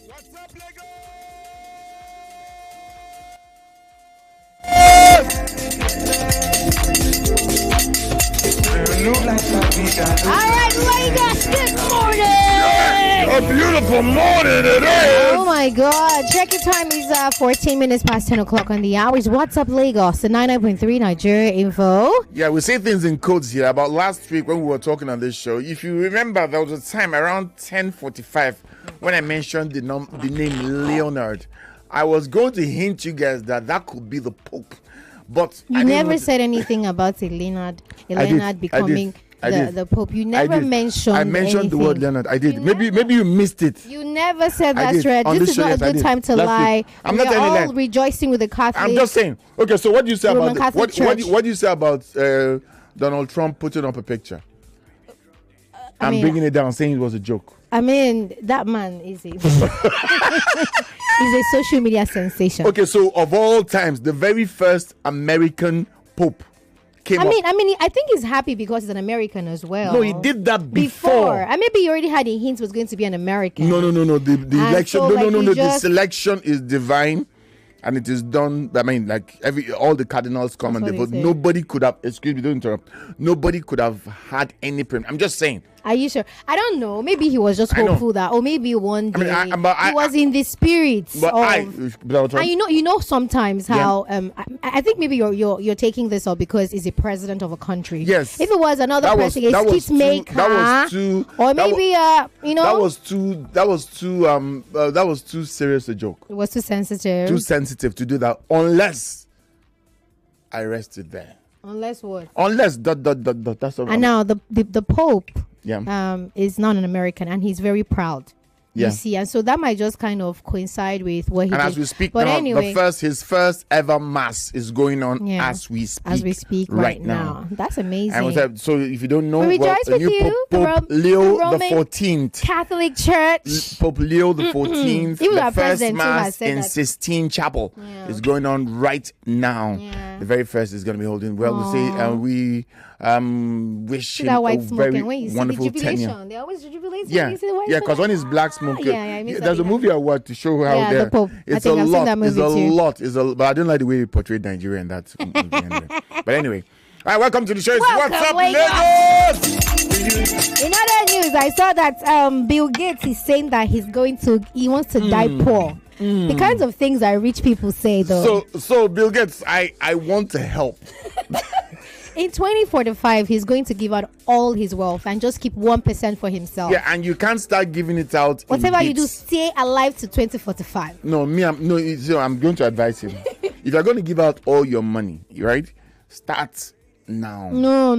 What's up, Lagos? All right, Lagos, good morning. A beautiful morning it is. Oh my God! Check your time is 14 minutes past 10 o'clock on the hour. What's up, Lagos? The 99.3 Nigeria info. Yeah, we say things in codes here. About last week when we were talking on this show, if you remember, there was a time around 10:45 when I mentioned the name Leonard. I was going to hint you guys that could be the Pope, but You never said anything about Leonard becoming the Pope. You never mentioned. I mentioned anything. the word Leonard. I did. Maybe you missed it. You never said I that's did. right. On This this is show, not yes, a I good did. time to Last lie. week. I'm We not are telling you all lie. rejoicing with the Catholics. I'm just saying. Okay, so what do you say Roman about Catholic Church. what do you say about Donald Trump putting up a picture? I'm bringing it down, saying it was a joke. I mean, that man is a he's a social media sensation. Okay, so of all times, the very first American Pope came up. I mean, I think he's happy because he's an American as well. No, he did that before. And maybe he already had a hint was going to be an American. No. The election. so, No. The just- selection is divine, and it is done. I mean, like all the cardinals come That's and they what vote. they say. Nobody could have. Excuse me, don't interrupt. Nobody could have had any problem. I'm just saying. Are you sure? I don't know. Maybe he was just I know. hopeful that, or maybe one day I he was in the spirit But of. Donald Trump. And you know sometimes how I think maybe you're taking this up because he's a president of a country. Yes. If it was another person, a skit maker, that was too. or that maybe That was too serious a joke. it was too sensitive. Too sensitive to do that unless I rest it there. Unless what? Unless ... That's all. And now the Pope Yeah. is not an American, and he's very proud. Yeah. You see, and so that might just kind of coincide with what he And did. as we speak but now, anyway, his first ever mass is going on as we speak. right now. That's amazing. And so if you don't know, We rejoice the with new you, Pope the Leo Roman the 14th. Catholic Church. Pope Leo the 14th, Even the our first president too has mass said in that. Sistine Chapel Yeah. is going on right now. Yeah. The very first is going to be holding. Well, we say we wish See him that a white very smoking when you see the wonderful jubilation. tenure. They always jubilate. Yeah, when you see the white because when smoking. it's black smoke, I mean, there's a movie award to show how Yeah, they're. the Pope. I It's think a I've seen lot. that It's movie a too. lot. But I don't like the way he portrayed Nigeria in that movie. Anyway. But anyway, all right, welcome to the show. It's Welcome, What's Up, Lagos? Lagos? In other news, I saw that Bill Gates is saying that he wants to die poor. The kinds of things that rich people say, though. So Bill Gates, I want to help. In 2045, he's going to give out all his wealth and just keep 1% for himself. Yeah, and you can't start giving it out. Whatever you do, stay alive to 2045. I'm going to advise him. If you're going to give out all your money, right? Start now. No.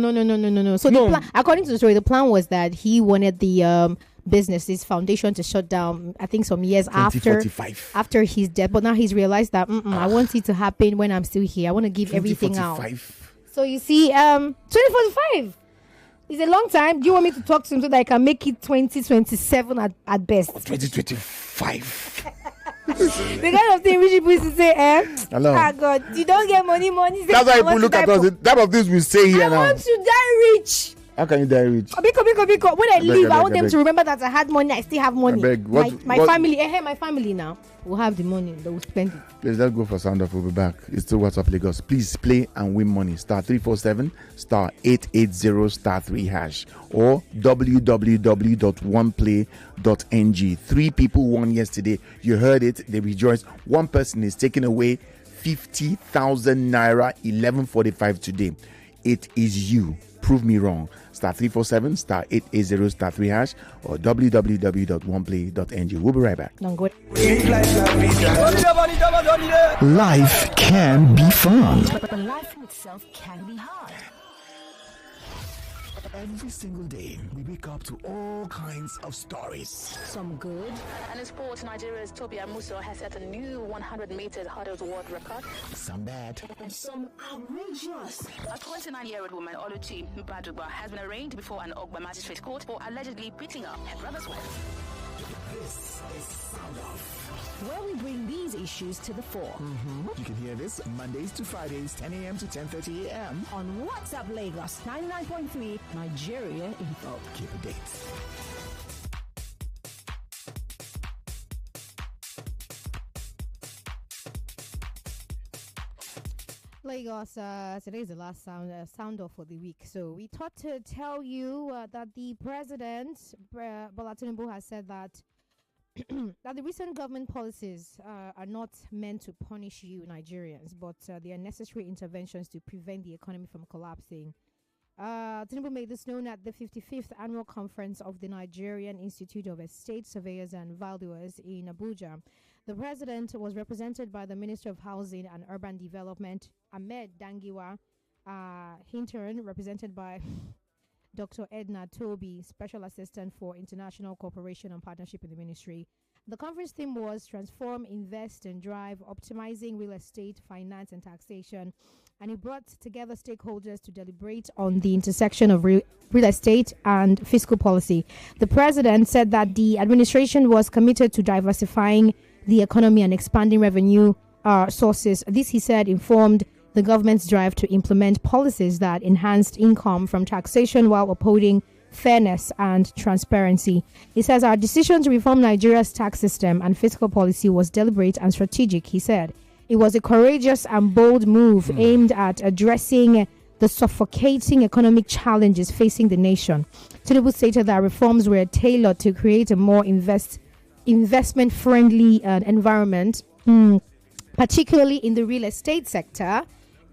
So the plan, according to the story, the plan was that he wanted the his foundation to shut down, I think some years after his death. But now he's realized that I want it to happen when I'm still here. I want to give everything out. So you see, 2045 is a long time. Do you want me to talk to him so that I can make it 2027 at best? 2025. The kind of thing rich people used to say, Hello. Ah God, you don't get money. That's how people look at us. The type of things we say here I now. want to die rich. How can you die rich? Because when I leave, I want them beg. to remember that I had money. I still have money. beg. My family now will have the money. They will spend it. Please, let's go for sound off. We'll be back. It's still What's Up Lagos. Please play and win money. Star 347 star 880 star 3 hash or www.oneplay.ng. 3 people won yesterday. You heard it. They rejoiced. One person is taking away 50,000 naira 11:45 today. It is you. Prove me wrong. Star 347 star 880 star 3 hash or www.oneplay.ng. We'll be right back. Don't go. Life can be fun. But life in itself can be hard. Every single day, we wake up to all kinds of stories. Some good. And in sports, Nigeria's Toby Amuso has set a new 100 meters hurdles world record. Some bad. And some outrageous. A 29-year-old woman, Oluchi Mbaduba, has been arraigned before an Ogba magistrate court for allegedly beating up her brother's wife. This is Sound Off, where we bring these issues to the fore. You can hear this Mondays to Fridays, 10 a.m. to 10:30 a.m. on WhatsApp Lagos 99.3 Nigeria Info. Keep it date. Lagos, today is the last sound off for the week. So we thought to tell you that the president, Bola Tinubu, has said that that the recent government policies are not meant to punish you, Nigerians, but they are necessary interventions to prevent the economy from collapsing. Tinubu made this known at the 55th Annual Conference of the Nigerian Institute of Estate Surveyors and Valuers in Abuja. The president was represented by the Minister of Housing and Urban Development, Ahmed Dangiwa, Hinton, represented by Dr. Edna Toby, Special Assistant for International Cooperation and Partnership in the Ministry. The conference theme was Transform, Invest and Drive, Optimizing Real Estate, Finance and Taxation. And it brought together stakeholders to deliberate on the intersection of real estate and fiscal policy. The president said that the administration was committed to diversifying the economy and expanding revenue sources. This, he said, informed the government's drive to implement policies that enhanced income from taxation while upholding fairness and transparency. He says our decision to reform Nigeria's tax system and fiscal policy was deliberate and strategic, he said. It was a courageous and bold move aimed at addressing the suffocating economic challenges facing the nation. Tinubu stated that reforms were tailored to create a more investment-friendly environment, particularly in the real estate sector,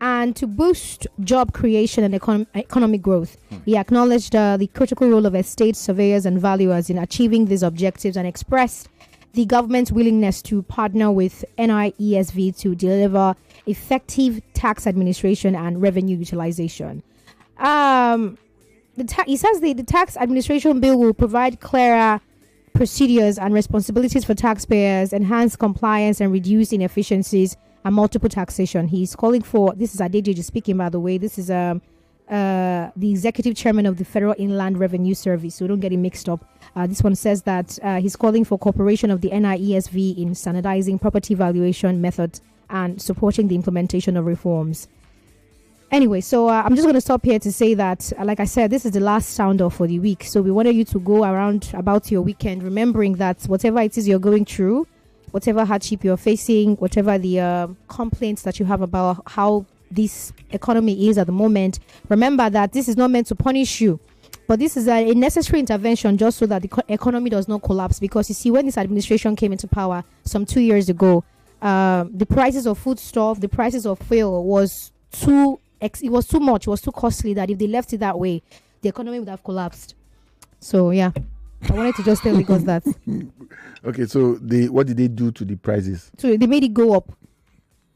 and to boost job creation and economic growth. He acknowledged the critical role of estate surveyors and valuers in achieving these objectives and expressed the government's willingness to partner with NIESV to deliver effective tax administration and revenue utilization. He says the tax administration bill will provide clearer procedures and responsibilities for taxpayers, enhance compliance and reduce inefficiencies and multiple taxation. He's calling for, this is Adedeji speaking, by the way, this is the executive chairman of the Federal Inland Revenue Service, so don't get it mixed up. This one says that he's calling for cooperation of the NIESV in standardizing property valuation methods and supporting the implementation of reforms. Anyway, so I'm just going to stop here to say that, like I said, this is the last sound off for the week. So we wanted you to go around about your weekend, remembering that whatever it is you're going through, whatever hardship you're facing, whatever the complaints that you have about how this economy is at the moment, remember that this is not meant to punish you, but this is a necessary intervention just so that the economy does not collapse. Because you see, when this administration came into power some 2 years ago, the prices of foodstuff, the prices of fuel was too much, it was too costly, that if they left it that way, the economy would have collapsed. So yeah, I wanted to just tell you guys that. Okay, so what did they do to the prices? So they made it go up.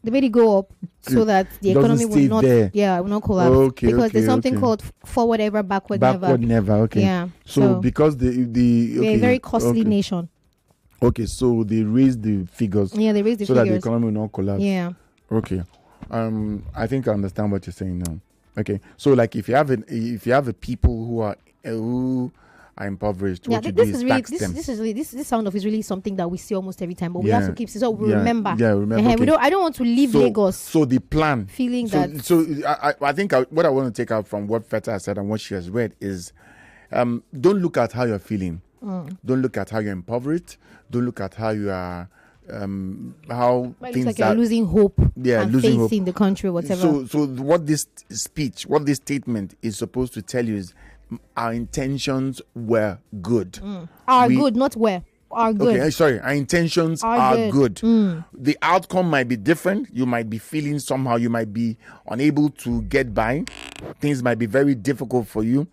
They made it go up so that the economy will not, will not collapse. Okay, because there's something called forward ever, backward never. Backward never. Okay. Yeah. So because we're a very costly nation. Okay, so they raised the figures. Yeah, they raised the figures so that the economy will not collapse. Yeah. Okay. I think I understand what you're saying now. Okay. So like if you have a people who are impoverished, what you do is tax them. This sound off is really something that we see almost every time, but we have to keep so we remember. Yeah, remember. Okay. I don't want to leave Lagos. So the plan, feeling I think what I want to take out from what Feta has said and what she has read is, don't look at how you're feeling. Don't look at how you're impoverished. Don't look at how you are. How things like you're losing hope, and losing faith hope in the country, whatever. So what this statement is supposed to tell you is, our intentions were good. Good, not were. Are good. Okay, sorry. Our intentions are good. The outcome might be different. You might be feeling somehow. You might be unable to get by. Things might be very difficult for you,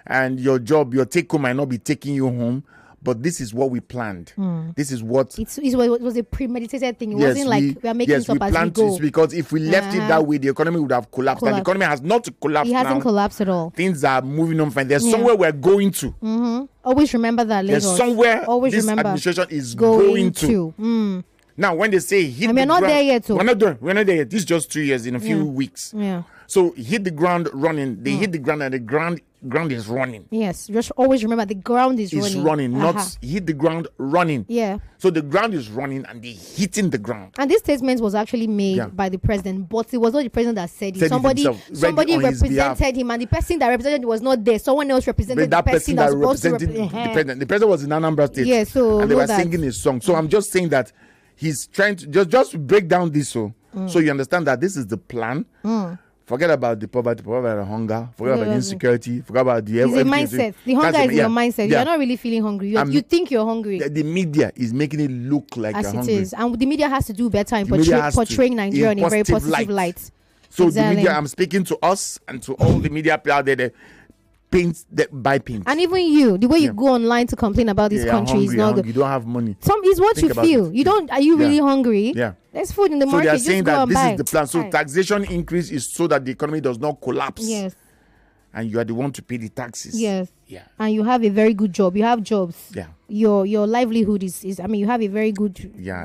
and your job, your take home might not be taking you home. but this is what we planned. This is what it was a premeditated thing. It wasn't like we are making it up as we go. Because if we left it that way, the economy would have collapsed. And the economy has not collapsed. It hasn't collapsed at all. Things are moving on fine. There's somewhere we're going to. Always remember that, Lagos. There's somewhere always this remember administration is going to. Now, when they say hit the we're not ground, there yet. We're not there yet. This is just 2 years in a few weeks. Yeah. So hit the ground running. They hit the ground and the ground is running. Yes. Just always remember the ground is running. It's running, not hit the ground running. Yeah. So the ground is running and they're hitting the ground. And this statement was actually made by the president, but it was not the president that said it. Somebody represented him, and the person that represented him was not there. Someone else represented the person that was supposed to represent the president. The president was in Anambra State. Yeah, so and they were singing his song. So I'm just saying that he's trying to just break down this so you understand that this is the plan. Forget about the poverty, forget about the hunger, forget about the insecurity, forget about the it's a mindset. The hunger is your mindset. You're not really feeling hungry. You think you're hungry. The media is making it look like you're hungry. As it is. And the media has to do better in portraying Nigeria in a very positive light. So the media, I'm speaking to us and to all the media out there, paint that buy paint. And even you, the way you go online to complain about this country is not good. You don't have money. Some is what you feel. You don't. Are you really hungry? Yeah. There's food in the market. So they are saying that this is the plan. So right. Taxation increase is so that the economy does not collapse. Yes. And you are the one to pay the taxes. Yes. Yeah. And you have a very good job. You have jobs. Yeah. Your livelihood is you have a very good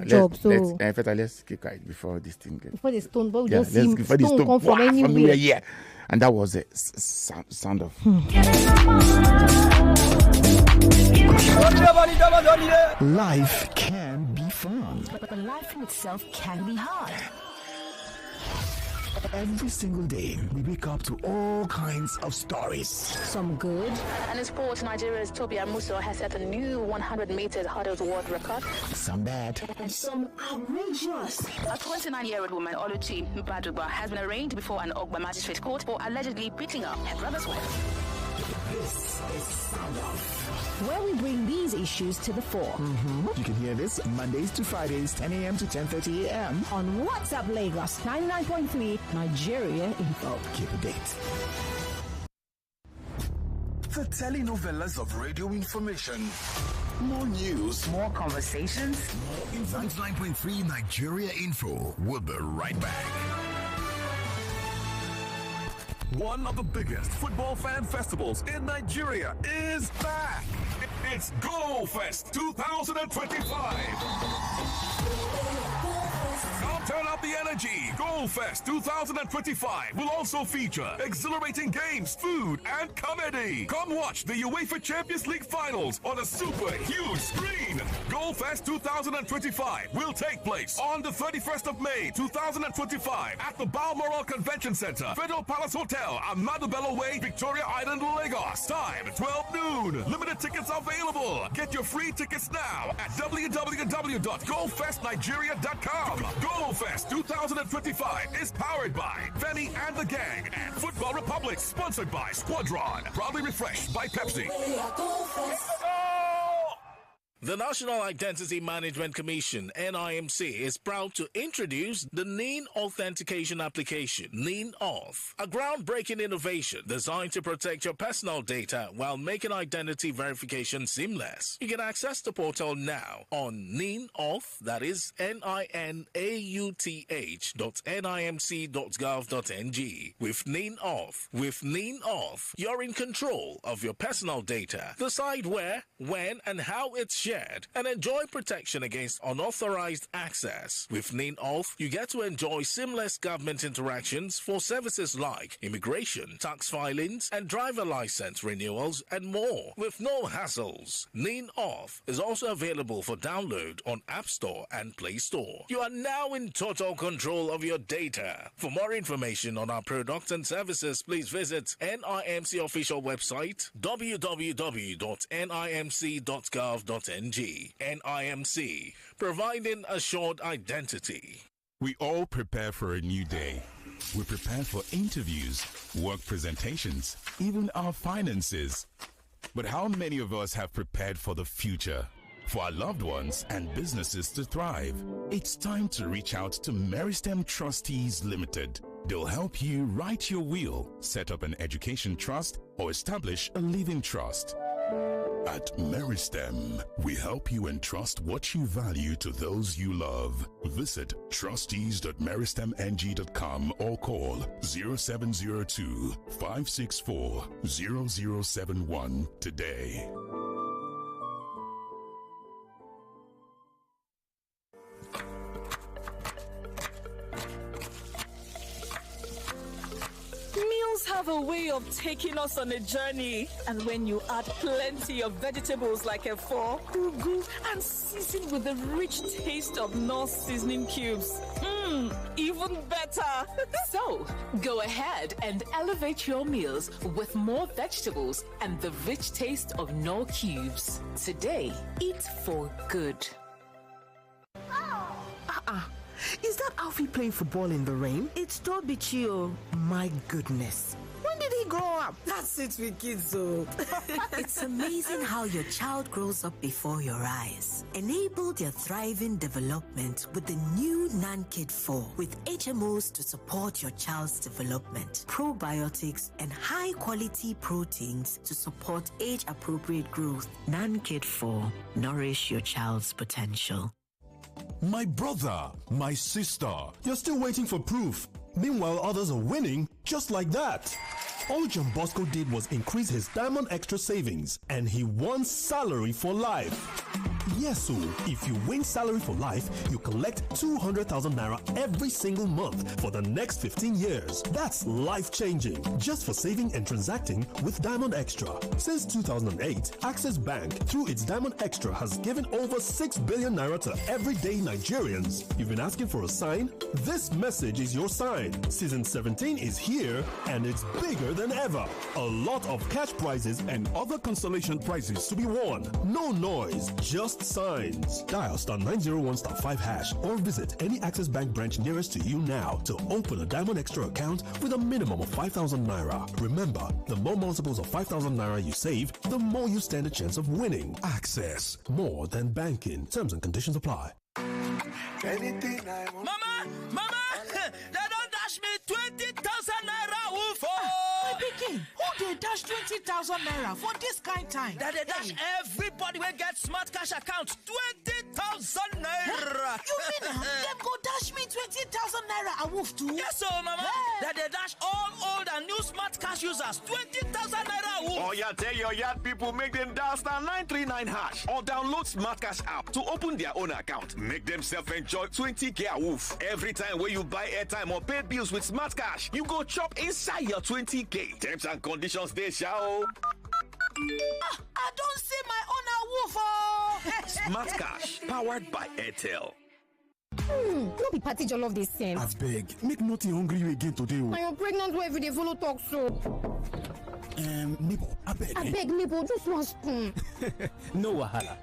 job. Let's keep quiet before this thing gets. Before the stone, but we don't see stone come from anywhere. Yeah. And that was a sound of. Life can be fun. But life in itself can be hard. Every single day, we wake up to all kinds of stories. Some good. And in sports, Nigeria's Tobias Musso has set a new 100 meters hurdles world record. Some bad. And some outrageous. A 29-year-old woman, Oluchi Baduba, has been arraigned before an Ogba magistrate court for allegedly beating up her brother's wife. This is Sound Off, where we bring these issues to the fore. You can hear this Mondays to Fridays, 10 a.m. to 10:30 a.m. on WhatsApp Lagos 99.3 Nigeria Info. Keep a date. The telenovelas of radio information. More news. More conversations. More in 99.3 Nigeria Info. We'll be right back. One of the biggest football fan festivals in Nigeria is back. It's Go Fest 2025. Come turn up the energy. Go Fest 2025 will also feature exhilarating games, food, and comedy. Come watch the UEFA Champions League finals on a super huge screen. Go Fest 2025 will take place on the 31st of May 2025 at the Balmoral Convention Center, Federal Palace Hotel, Ahmadu Bello Way, Victoria Island, Lagos. Time 12 noon. Limited tickets available. Get your free tickets now at www.gofestnigeria.com. Go Fest 2025 is powered by Femi and the Gang and Football Republic, sponsored by Squadron, proudly refreshed by Pepsi. The National Identity Management Commission, NIMC, is proud to introduce the NIN Authentication Application, NIN Auth, a groundbreaking innovation designed to protect your personal data while making identity verification seamless. You can access the portal now on NIN Auth, that is ninauth.nimc.gov.ng. With NIN Auth, you're in control of your personal data. Decide where, when, and how it's shared, and enjoy protection against unauthorized access. With NIN Auth, you get to enjoy seamless government interactions for services like immigration, tax filings, and driver license renewals, and more, with no hassles. NIN Auth is also available for download on App Store and Play Store. You are now in total control of your data. For more information on our products and services, please visit NIMC official website www.nimc.gov.ng. NIMC, providing assured identity. We all prepare for a new day. We prepare for interviews, work presentations, even our finances. But how many of us have prepared for the future? For our loved ones and businesses to thrive? It's time to reach out to Meristem Trustees Limited. They'll help you write your will, set up an education trust, or establish a living trust. At Meristem, we help you entrust what you value to those you love. Visit trustees.meristemng.com or call 0702 564 0071 today. Meals have a way of taking us on a journey, and when you add plenty of vegetables like efo, ugu, and season with the rich taste of Knorr seasoning cubes, even better. So, go ahead and elevate your meals with more vegetables and the rich taste of Knorr cubes. Today, eat for good. Is that Alfie playing football in the rain? It's Toby Chio. My goodness. When did he grow up? That's it with kids, though. It's amazing how your child grows up before your eyes. Enable their thriving development with the new NanKid 4 with HMOs to support your child's development, probiotics, and high-quality proteins to support age-appropriate growth. NanKid 4. Nourish your child's potential. My brother, my sister, you're still waiting for proof. Meanwhile, others are winning just like that. All John Bosco did was increase his Diamond Extra savings, and he won salary for life. Yes, so if you win salary for life, you collect 200,000 naira every single month for the next 15 years. That's life-changing, just for saving and transacting with Diamond Extra. Since 2008, Access Bank, through its Diamond Extra, has given over 6 billion naira to everyday Nigerians. You've been asking for a sign? This message is your sign. Season 17 is here, and it's bigger than ever. A lot of cash prizes and other consolation prizes to be won. No noise, just signs. Dial *901*5# or visit any Access Bank branch nearest to you now to open a Diamond Extra account with a minimum of 5,000 naira. Remember, the more multiples of 5,000 naira you save, the more you stand a chance of winning. Access, more than banking. Terms and conditions apply. Anything I want. Mama, they don't dash me 20,000 naira. Woof! My pikin, who they dash 20,000 naira for this kind time? That they dash everybody will get smart cash account 20,000 naira. You mean them go dash me 20,000 naira a woof too? Yes, so mama. That they dash all old and new smart cash users 20,000 naira a woof. Oh yeah, tell your yard people make them dial *939# or download Smart Cash app to open their own account. Make themselves enjoy 20k a woof. Every time when you buy airtime or pay bills with Smart Cash, you go chop inside your 20k. Terms and conditions they shall. I don't see my own a woof. Oh. Smart Cash, powered by Airtel. No be party jollof this thing. I beg, make nothing hungry you again today. I am pregnant where every day follow talk so. Neighbor, I beg, neighbor, just one spoon. No wahala.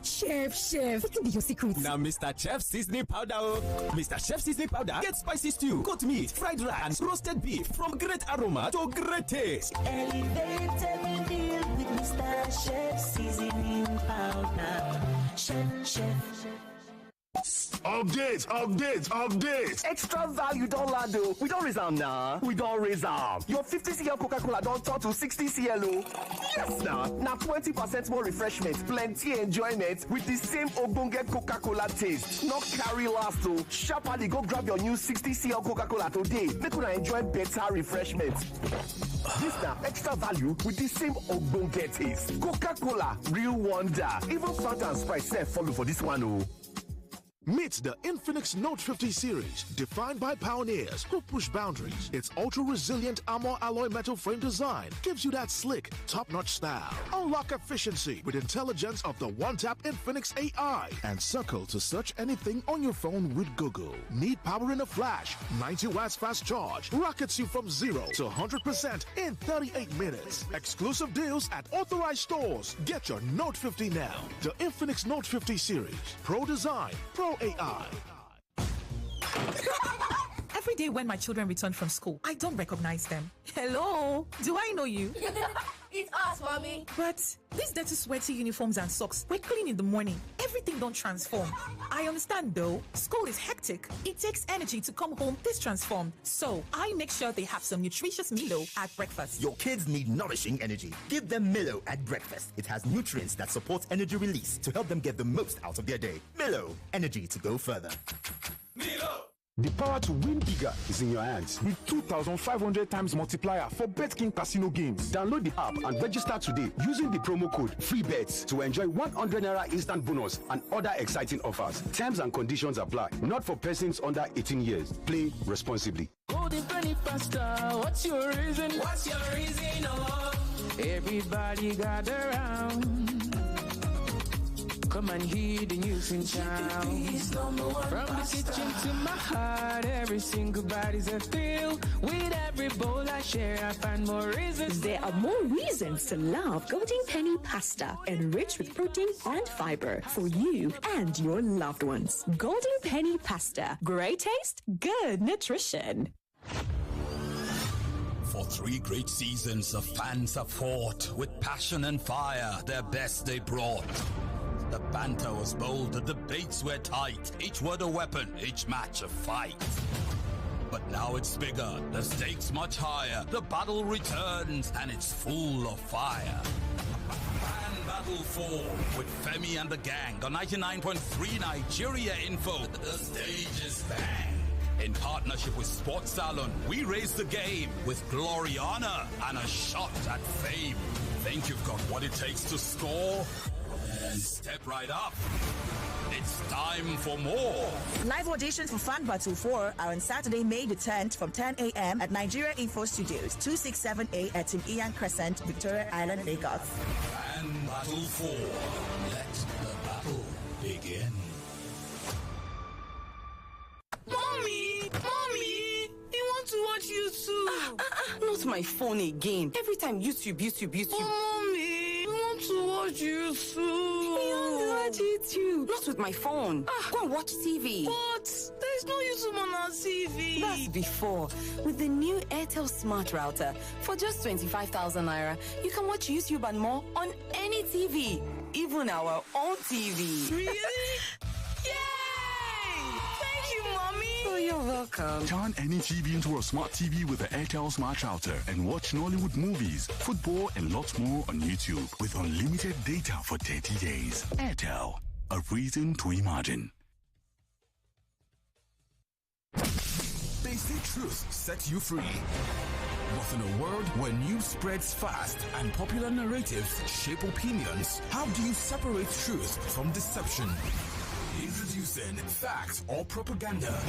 Chef, what be your secret? Now, Mr. Chef Seasoning Powder. Mr. Chef Seasoning Powder gets spicy stew, goat meat, fried rice, and roasted beef from great aroma to great taste. Elevate every meal with Mr. Chef Seasoning Powder. Chef. Update! Extra value don't land though. We don't reserve now. We don't reserve. Your 50cl Coca-Cola don't turn to 60cl. Yes now. Now 20% more refreshment, plenty enjoyment with the same Ogbonge Coca-Cola taste. Not carry last though. Sharply go grab your new 60cl Coca-Cola today. Make you enjoy better refreshment. This now extra value with the same Ogbonge taste. Coca-Cola, real wonder. Even Fanta and Sprite follow for this one oh. Meet the Infinix Note 50 series, defined by pioneers who push boundaries. Its ultra-resilient armor alloy metal frame design gives you that slick, top-notch style. Unlock efficiency with intelligence of the one-tap Infinix AI and circle to search anything on your phone with Google. Need power in a flash? 90 watts fast charge rockets you from 0 to 100% in 38 minutes. Exclusive deals at authorized stores. Get your Note 50 now. The Infinix Note 50 series. Pro design, Pro AI. Every day when my children return from school, I don't recognize them. Hello, do I know you? It's us, mommy. But these dirty, sweaty uniforms and socks were clean in the morning. everything don't transform. I understand though. School is hectic. It takes energy to come home this transformed. So I make sure they have some nutritious Milo at breakfast. Your kids need nourishing energy. Give them Milo at breakfast. It has nutrients that support energy release to help them get the most out of their day. Milo, energy to go further. Milo! The power to win bigger is in your hands with 2,500 times multiplier for BetKing Casino games. Download the app and register today using the promo code FreeBets to enjoy 100 Naira instant bonus and other exciting offers. Terms and conditions apply. Not for persons under 18 years. Play responsibly. Golden penny pasta, what's your reason? What's your reason? Oh, everybody gather round. Come and hear the news in town. From the kitchen to my heart, every single body's a thrill. With every bowl I share, I find more reasons. There are more reasons to love Golden Penny Pasta, enriched with protein and fiber for you and your loved ones. Golden Penny Pasta, great taste, good nutrition. For 3 great seasons, the fans have fought with passion and fire. Their best they brought. The banter was bold, the debates were tight. Each word a weapon, each match a fight. But now it's bigger, the stakes much higher. The battle returns, and it's full of fire. Fan Battle 4 with Femi and the gang on 99.3 Nigeria Info. The stage is bang. In partnership with Sports Salon, we raise the game with glory, honor, and a shot at fame. Think you've got what it takes to score? Then step right up. It's time for more. Live auditions for Fan Battle 4 are on Saturday, May the 10th from 10 a.m. at Nigeria Info Studios, 267A at Tim Ian Crescent, Victoria Island, Lagos. Fan Battle 4. Let the battle begin. Mommy! I want to watch YouTube. Not my phone again. Every time YouTube. Mommy, I want to watch YouTube. You want to watch YouTube? Not with my phone. Go and watch TV. But there's no YouTube on our TV. That's before. With the new Airtel Smart Router, for just 25,000 Naira, you can watch YouTube and more on any TV. Even our own TV. Really? Oh, you're welcome. Turn any TV into a smart TV with the Airtel Smart Router and watch Nollywood movies, football, and lots more on YouTube with unlimited data for 30 days. Airtel, a reason to imagine. They say truth sets you free. But in a world where news spreads fast and popular narratives shape opinions, how do you separate truth from deception? Introducing Fact or Propaganda,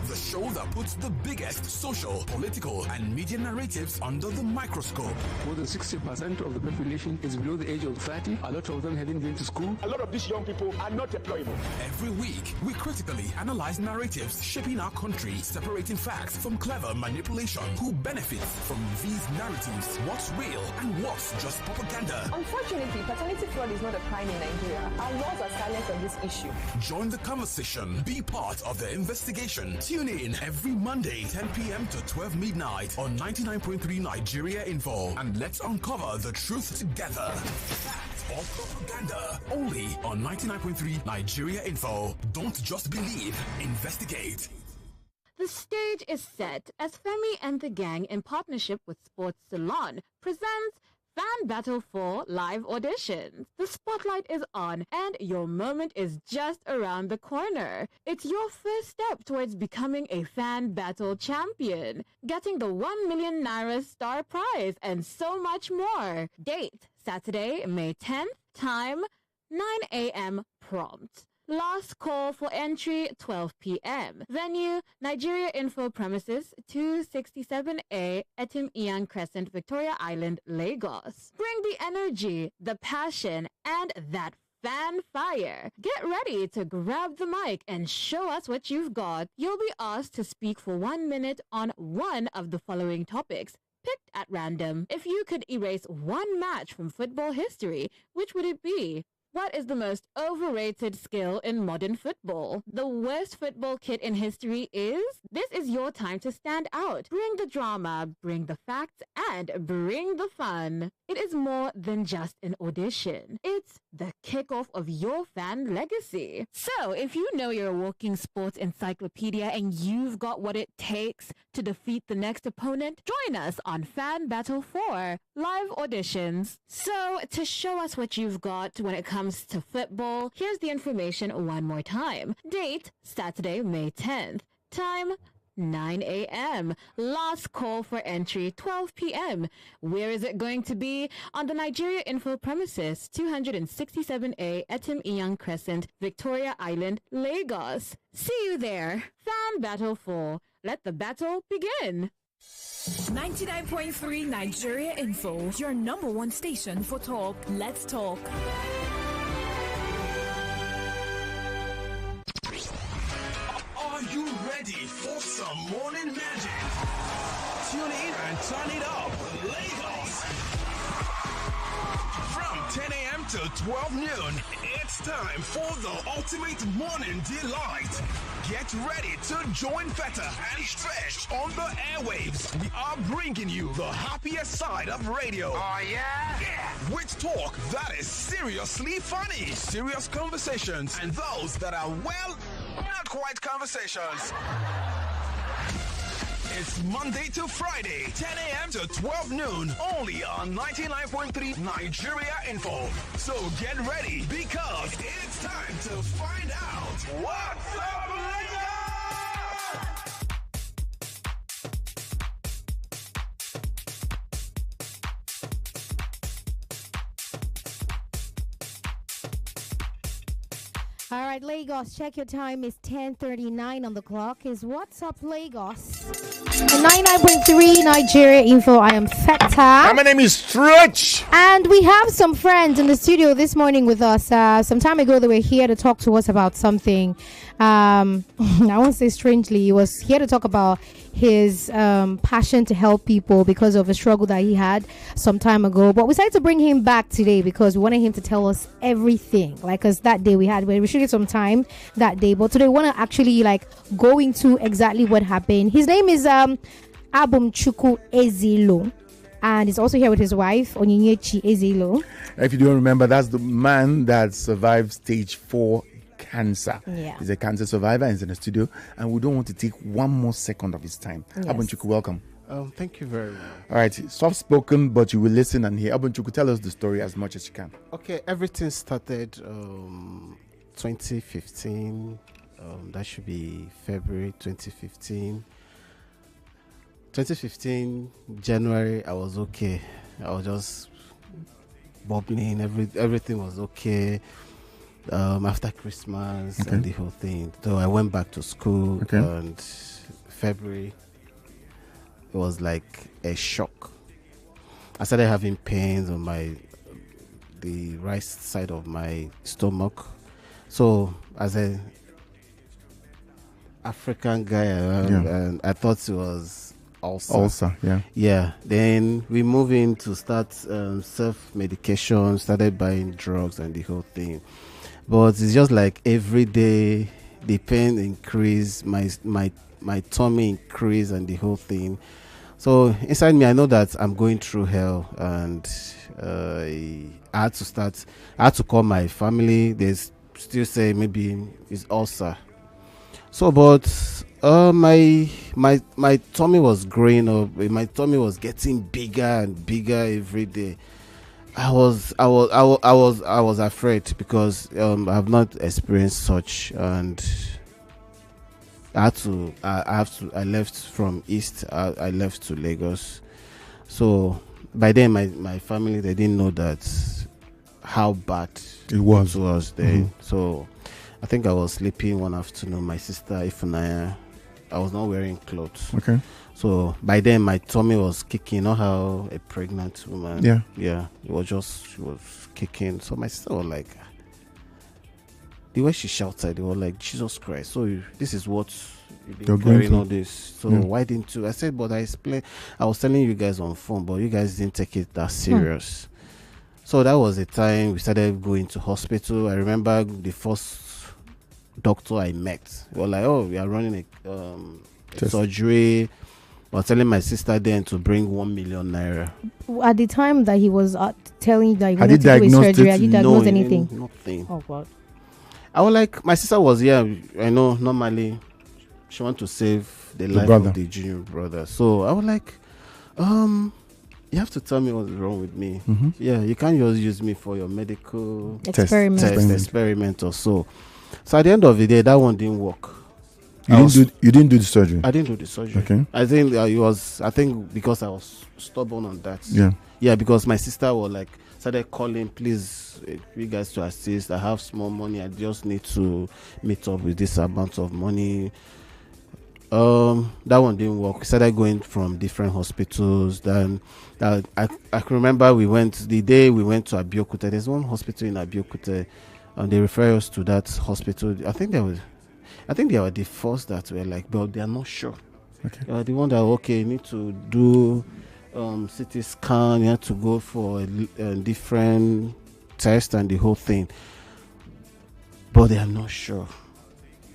the show that puts the biggest social, political, and media narratives under the microscope. More than 60% of the population is below the age of 30. A lot of them haven't been to school. A lot of these young people are not employable. Every week, we critically analyze narratives shaping our country, separating facts from clever manipulation. Who benefits from these narratives? What's real and what's just propaganda? Unfortunately, paternity fraud is not a crime in Nigeria. Our laws are silent on this issue. Join the conversation. Be part of the investigation. Tune in every Monday, 10 p.m. to 12 midnight on 99.3 Nigeria Info. And let's uncover the truth together. Fact or propaganda. Only on 99.3 Nigeria Info. Don't just believe. Investigate. The stage is set as Femi and the gang, in partnership with Sports Salon, presents Fan Battle 4 live auditions. The spotlight is on and your moment is just around the corner. It's your first step towards becoming a Fan Battle champion, getting the 1 million Naira star prize, and so much more. Date, Saturday, May 10th. Time, 9 a.m. prompt. Last call for entry, 12 p.m. Venue, Nigeria Info premises, 267A, Etim Ian Crescent, Victoria Island, Lagos. Bring the energy, the passion, and that fan fire. Get ready to grab the mic and show us what you've got. You'll be asked to speak for 1 minute on one of the following topics, picked at random. If you could erase one match from football history, which would it be? What is the most overrated skill in modern football? The worst football kit in history is? This is your time to stand out. Bring the drama, bring the facts, and bring the fun. It is more than just an audition. It's the kickoff of your fan legacy. So, if you know you're a walking sports encyclopedia and you've got what it takes to defeat the next opponent, join us on Fan Battle 4 live auditions. So, to show us what you've got when it comes to football, here's the information one more time. Date, Saturday, May 10th. Time, 9 a.m. Last call for entry, 12 p.m. Where is it going to be? On the Nigeria Info premises, 267A Etim Iyan Crescent, Victoria Island, Lagos. See you there. Fan Battle 4. Let the battle begin. 99.3 Nigeria Info, your number one station for talk. Let's talk. Are you ready for some morning magic? Tune in and turn it up. Lagos. From 10 a.m. to 12 noon, it's time for the ultimate morning delight. Get ready to join Feta and Stretch on the airwaves. We are bringing you the happiest side of radio. Oh, yeah? Yeah. With talk that is seriously funny, serious conversations, and those that are, well, not quite conversations. It's Monday to Friday, 10 a.m. to 12 noon, only on 99.3 Nigeria Info. So get ready, because it's time to find out what's up, Lagos! All right, Lagos, check your time. It's 10:39 on the clock. Is What's Up, Lagos? 99.3 Nigeria Info. I am Feta. And my name is Stretch. And we have some friends in the studio this morning with us. Some time ago, they were here to talk to us about something. I won't say strangely. He was here to talk about his passion to help people because of a struggle that he had some time ago. But we decided to bring him back today because we wanted him to tell us everything. Like, us that day we should get some time that day. But today we want to actually go into exactly what happened. His name is Abumchukwu Ezilo. And he's also here with his wife, Onyinyechi Ezilo. If you don't remember, that's the man that survived stage 4 cancer. Yeah. He's a cancer survivor and he's in the studio, and we don't want to take one more second of his time. Yes. Abunchuku, welcome. Thank you very much. All right, soft spoken, but you will listen and hear. Abunchuku, tell us the story as much as you can. Okay, everything started 2015. That should be February 2015. 2015 January, I was okay. I was just bubbling. Everything was okay. After Christmas and the whole thing. So I went back to school, and February, it was like a shock. I started having pains on the right side of my stomach. So as a African guy, and I thought it was ulcer. Yeah. Then we moved in to start self-medication, started buying drugs and the whole thing. But it's just like every day the pain increased, my tummy increased and the whole thing. So inside me, I know that I'm going through hell, and I had to call my family. They still say maybe it's ulcer. So, but my tummy was growing up. My tummy was getting bigger and bigger every day. I was afraid because I've not experienced such, and I left from East. I left to Lagos. So by then, my family, they didn't know that how bad it was then. Mm-hmm. So I think I was sleeping one afternoon. My sister Ifunaya, I was not wearing clothes. Okay. So by then my tummy was kicking. You know how a pregnant woman. Yeah. She was kicking. So my sister was like, the way she shouted, they were like, Jesus Christ. So this is what you've been carrying all this. So why didn't you? I said, but I was telling you guys on phone, but you guys didn't take it that serious. So that was the time we started going to hospital. I remember the first doctor I met. We were like, oh, we are running a surgery. I was telling my sister then to bring 1 million naira. At the time that he was telling you that he Had wanted he to do his diagnosed surgery, it? had you diagnosed No, anything? Nothing. Oh, God. I was like, my sister was here. I know normally she want to save the life brother. of the junior brother. So I was like, you have to tell me what's wrong with me. Mhm. Yeah, you can't just use me for your medical Experiment or so. So at the end of the day, that one didn't work. You didn't do the surgery? I didn't do the surgery. Okay. I think I think because I was stubborn on that. Yeah. Yeah, because my sister was like started calling, please, you guys to assist. I have small money. I just need to meet up with this amount of money. That one didn't work. We started going from different hospitals. Then I can remember the day we went to Abeokuta. There's one hospital in Abeokuta, and they refer us to that hospital. I think they were the first that were like, but they are not sure. Okay. They were the one that you need to do CT scan. You have to go for a different test and the whole thing. But they are not sure.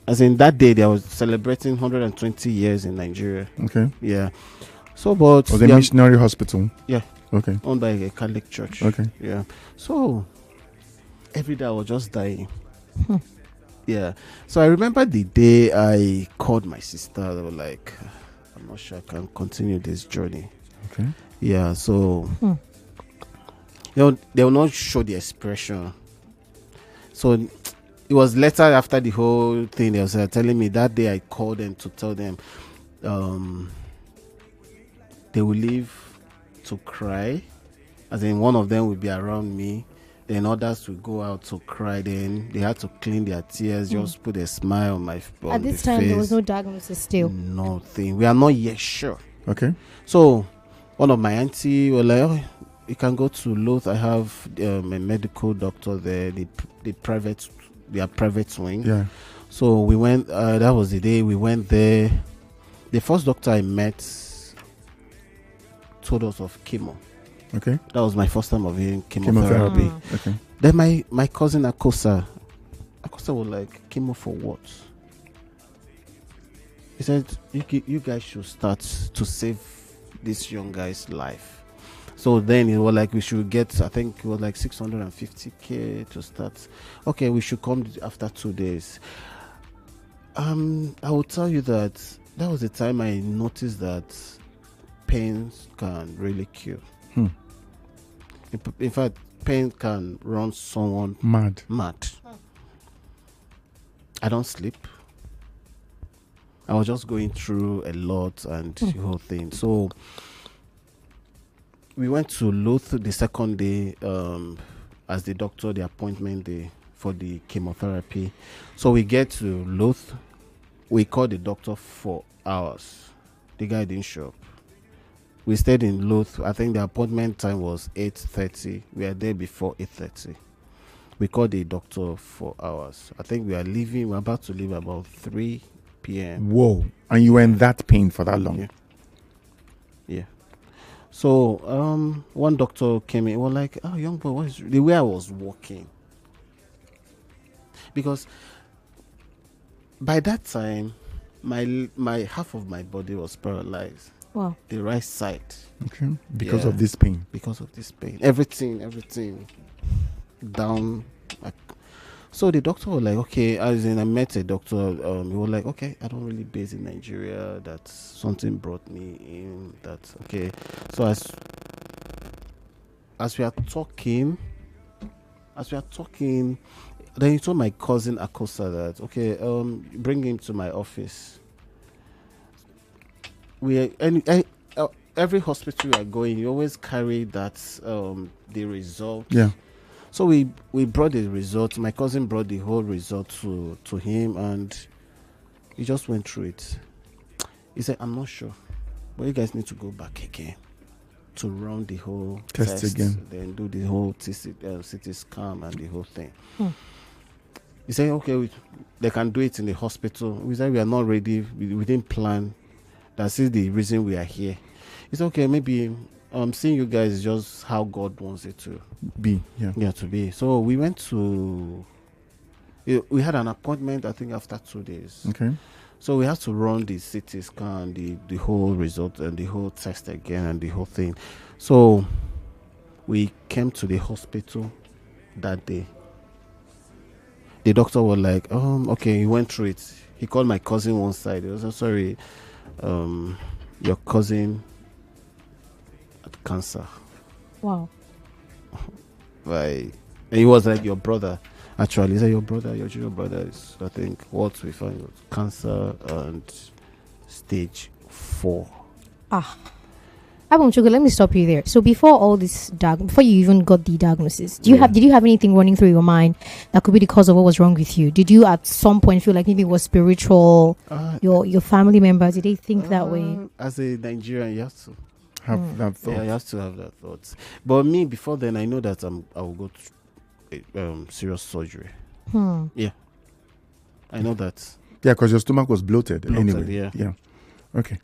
As in that day, they were celebrating 120 years in Nigeria. Okay. Yeah. So, but was a missionary hospital. Yeah. Okay. Owned by a Catholic church. Okay. Yeah. So every day I was just dying. Yeah. So I remember the day I called my sister. They were like, I'm not sure I can continue this journey. Okay. Yeah. So they will not show the expression. So it was later after the whole thing they were telling me that day I called them to tell them they will leave to cry, as in one of them will be around me, then others will go out to cry. Then they had to clean their tears, just put a smile on my face. At this time there was no diagnosis still. Nothing. We are not yet sure. Okay. So one of my auntie were like, oh, you can go to Loth. I have a medical doctor there, their private wing. Yeah. So we went, that was the day we went there. The first doctor I met told us of chemo. Okay. That was my first time of hearing chemotherapy. Okay. Then my cousin Akosa was like, chemo for what? He said, you guys should start to save this young guy's life. So then it was like we should get, I think it was like 650K to start. Okay, we should come after 2 days. I will tell you that was the time I noticed that pain can really kill. In fact, pain can run someone mad. I don't sleep. I was just going through a lot and the whole thing. So we went to Loth the second day as the doctor, the appointment day for the chemotherapy. So we get to Loth. We called the doctor for hours. The guy didn't show up. We stayed in Loth. I think the appointment time was 8:30. We are there before 8:30. We called the doctor for hours. I think we are leaving. We're about to leave about 3 p.m. Whoa. And you were in that pain for that long? Yeah. So one doctor came in. Was like, oh, young boy, what is the way I was walking? Because by that time, my half of my body was paralyzed. Wow. The right side. Okay. Because of this pain. Because of this pain. Everything down. So the doctor was like, okay, as in I met a doctor, he was like, okay, I don't really base in Nigeria, that something brought me in, that, okay. So as we are talking, then he told my cousin Akosa that, okay, bring him to my office. Every hospital you are going, you always carry that, the result. Yeah. So we brought the result. My cousin brought the whole result to him, and he just went through it. He said, I'm not sure, but you guys need to go back again to run the whole test again, then do the whole CT scan and the whole thing. He said, okay, they can do it in the hospital. We said, we are not ready. We didn't plan. That's the reason we are here. He said, okay, maybe seeing you guys is just how God wants it to be. To be. So we went to. We had an appointment, I think, after 2 days. Okay. So we had to run the CT scan, the whole result, and the whole test again, and the whole thing. So we came to the hospital that day. The doctor was like, okay, he went through it. He called my cousin one side. He was sorry, your cousin had cancer. Wow. Right. And he was like, your brother. Actually, he said, your junior brother is, I think, what we found was cancer and stage 4. Abumchuku, let me stop you there. So before all this, before you even got the diagnosis, did you have anything running through your mind that could be the cause of what was wrong with you? Did you at some point feel like maybe it was spiritual? Your family members, did they think that way? As a Nigerian, you have to have that thought. Yeah, you have to have that thought. But me, before then, I know that I will go through serious surgery. Yeah, I know that. Yeah, because your stomach was bloated anyway. Yeah. Okay.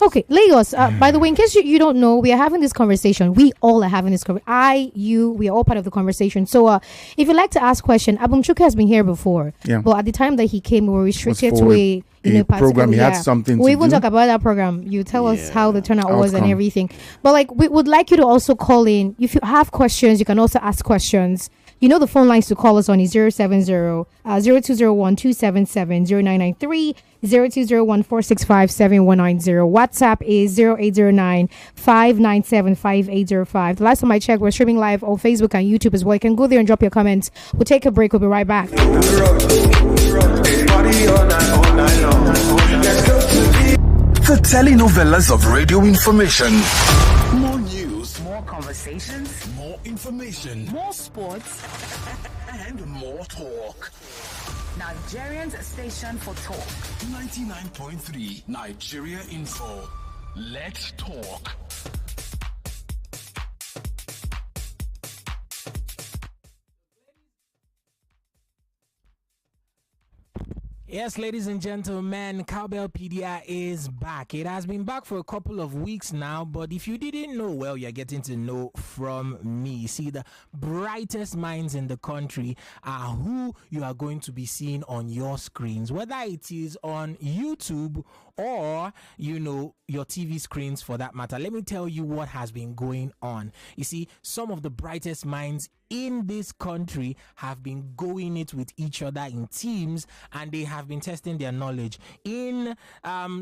Okay, Lagos. By the way, in case you don't know, we are having this conversation. We all are having this conversation. We are all part of the conversation. So, if you'd like to ask question, Abumchuku has been here before. Yeah. But at the time that he came, we were restricted to a program. He had something we to even do. talk about that program. You tell us how the turnout was and Outcome. everything. But like, we would like you to also call in. If you have questions, you can also ask questions. You know the phone lines to call us on is 070-0201-277-0993, 0201-465-7190. WhatsApp is 0809-597-5805. The last time I checked, we're streaming live on Facebook and YouTube as well. You can go there and drop your comments. We'll take a break. We'll be right back. The telenovelas of radio information. More news, More conversations, more information, more sports, and more talk. Nigerians station for talk. 99.3 Nigeria Info. Let's talk. Yes, ladies and gentlemen, Cowbellpedia is back. It has been back for a couple of weeks now, but if you didn't know, well, you're getting to know from me. See, the brightest minds in the country are who you are going to be seeing on your screens, whether it is on YouTube or, your TV screens for that matter. Let me tell you what has been going on. You see, some of the brightest minds in this country have been going it with each other in teams, and they have been testing their knowledge in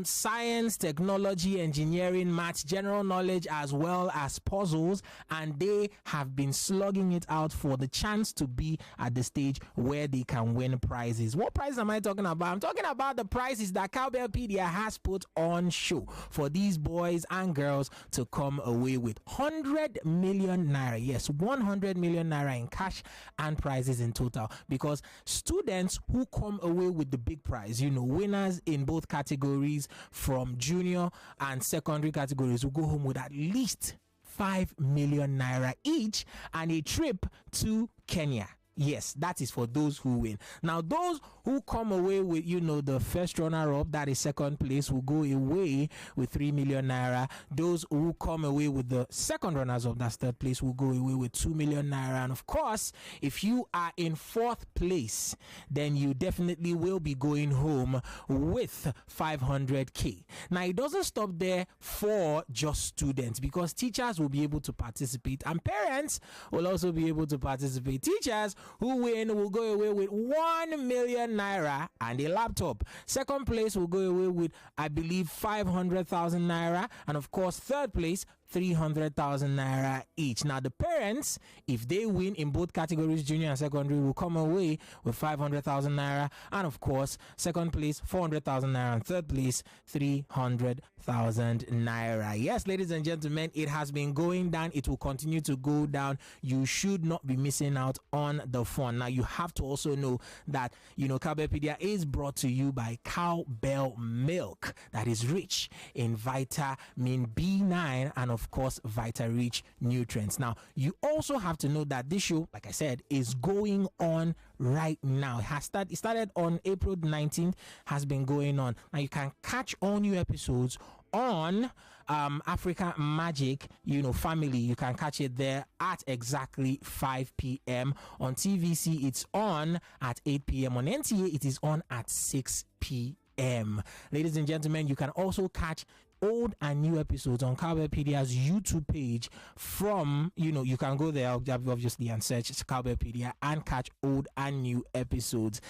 science, technology, engineering, maths, general knowledge, as well as puzzles, and they have been slugging it out for the chance to be at the stage where they can win prizes. What prize am I talking about? I'm talking about the prizes that Cowbellpedia has put on show for these boys and girls to come away with 100 million naira. Yes, 100 million naira in cash and prizes in total, because students who come away with the big prize, winners in both categories from junior and secondary categories, will go home with at least 5 million naira each and a trip to Kenya. Yes, that is for those who win. Now, those who come away with, the first runner-up, that is second place, will go away with 3 million naira. Those who come away with the second runners-up, that's third place, will go away with 2 million naira. And of course, if you are in fourth place, then you definitely will be going home with 500k. Now, it doesn't stop there for just students, because teachers will be able to participate and parents will also be able to participate. Teachers who win will go away with 1 million naira and a laptop. Second place will go away with, I believe, 500,000 naira. And of course, third place, 300,000 naira each. Now, the parents, if they win in both categories, junior and secondary, will come away with 500,000 naira. And of course, second place, 400,000 naira. And third place, 300,000 naira. Yes, ladies and gentlemen, it has been going down. It will continue to go down. You should not be missing out on the fun. Now, you have to also know that, Cowbellpedia is brought to you by Cowbell Milk, that is rich in vitamin B9 and of course Vita-Rich nutrients. Now, you also have to know that this show, like I said, is going on right now. It started on April 19th, has been going on. Now, you can catch all new episodes on Africa Magic, family, you can catch it there at exactly 5 p.m. On TVC, it's on at 8 p.m. On NTA, it is on at 6 p.m. Ladies and gentlemen, you can also catch old and new episodes on Cowbellpedia's YouTube page from, you can go there obviously and search Cowbellpedia and catch old and new episodes.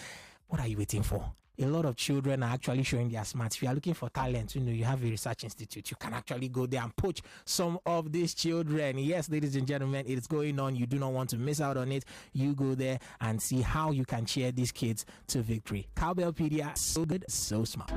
What are you waiting for? A lot of children are actually showing their smarts. If you are looking for talent, you have a research institute. You can actually go there and poach some of these children. Yes, ladies and gentlemen, it is going on. You do not want to miss out on it. You go there and see how you can cheer these kids to victory. Cowbellpedia, so good, so smart.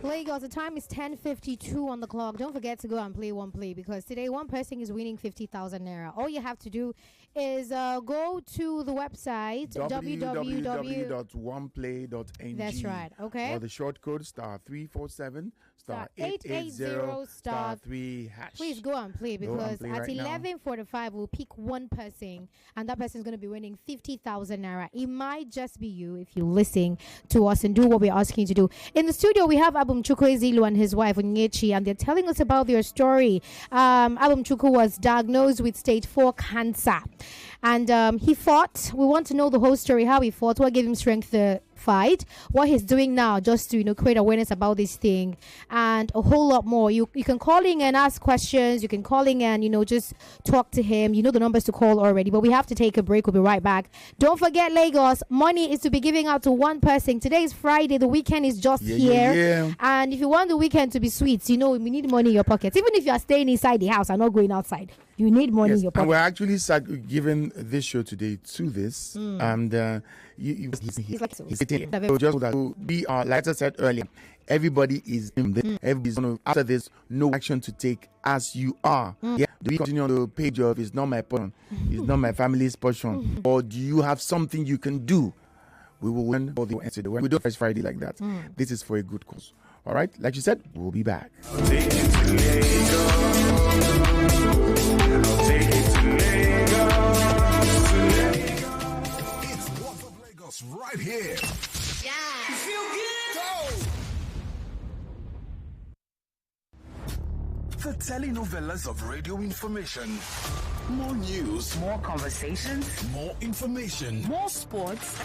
Lagos, the time is 10:52 on the clock. Don't forget to go and play one play, because today one person is winning 50,000 naira. All you have to do is go to the website www.oneplay.ng. That's right. Okay. Or the short code *347 *880 *3#. Please go and play, because at right 11:45 we'll pick one person, and that person is going to be winning 50,000 naira. It might just be you if you listen to us and do what we're asking you to do. In the studio, we have Abum Chukwuezilu and his wife Onyechi, and they're telling us about their story. Abum Chukwu was diagnosed with stage 4 cancer, and he fought. We want to know the whole story, how he fought, what gave him strength to fight, what he's doing now just to create awareness about this thing, and a whole lot more. You can call in and ask questions. You can call in and just talk to him. You know the numbers to call already, but we have to take a break. We'll be right back. Don't forget, Lagos, money is to be giving out to one person. Today is Friday. The weekend is just here. And if you want the weekend to be sweet, we need money in your pockets. Even if you are staying inside the house and not going outside, you need money in your pocket. And we're actually giving this show today to this, and we are, like I said earlier, everybody is in this. Everybody's going to, after this, no action to take as you are. Yeah. Do we continue on the page of "It's not my portion, it's not my family's portion," or do you have something you can do? We will win all the answer. We do First Friday like that. This is for a good cause. All right, like you said, we'll be back. I'll take it to Lagos. I'll take it to Lagos. It's What's Up Lagos right here. Yeah. You feel good? Go. The telenovelas of radio information. More news. More conversations. More information. More sports.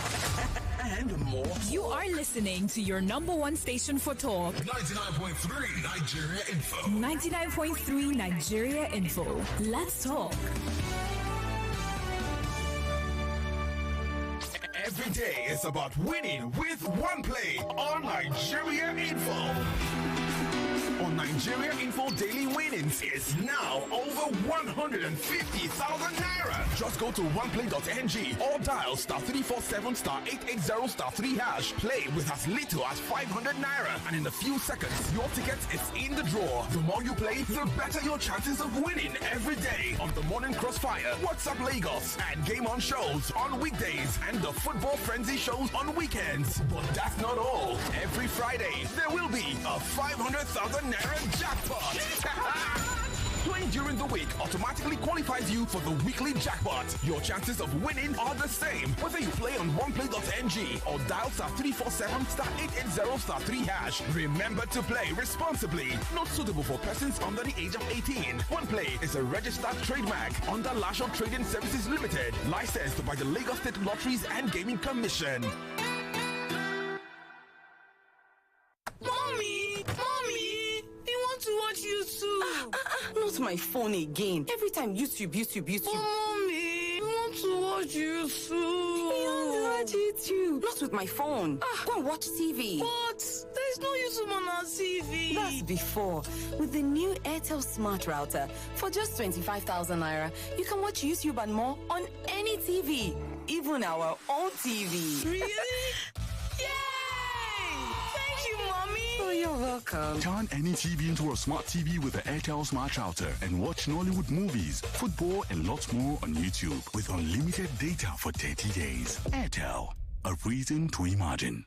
And more. You are listening to your number one station for talk. 99.3 Nigeria Info. 99.3 Nigeria Info. Let's talk. Every day is about winning with one play on Nigeria Info. On Nigeria Info, daily winnings is now over 150,000 naira. Just go to oneplay.ng or dial *347 *880 *3#. Play with as little as 500 naira, and in a few seconds, your ticket is in the draw. The more you play, the better your chances of winning every day on the Morning Crossfire, What's Up Lagos, and Game On shows on weekdays, and the Football Frenzy shows on weekends. But that's not all. Every Friday, there will be a 500,000 naira jackpot. Playing during the week automatically qualifies you for the weekly jackpot. Your chances of winning are the same whether you play on oneplay.ng or dial *347 *880 *3#. Remember to play responsibly. Not suitable for persons under the age of 18. OnePlay is a registered trademark under Lasho Trading Services Limited, licensed by the Lagos State Lotteries and Gaming Commission. To watch YouTube. Not my phone again. Every time YouTube. Mommy, I want to watch YouTube. You want to watch YouTube? Not with my phone. Go and watch TV. But there's no YouTube on our TV. That's before. With the new Airtel Smart Router, for just 25,000 naira, you can watch YouTube and more on any TV, even our own TV. Really? Oh, you're welcome. Turn any TV into a smart TV with the Airtel Smart Router and watch Nollywood movies, football, and lots more on YouTube with unlimited data for 30 days. Airtel, a reason to imagine.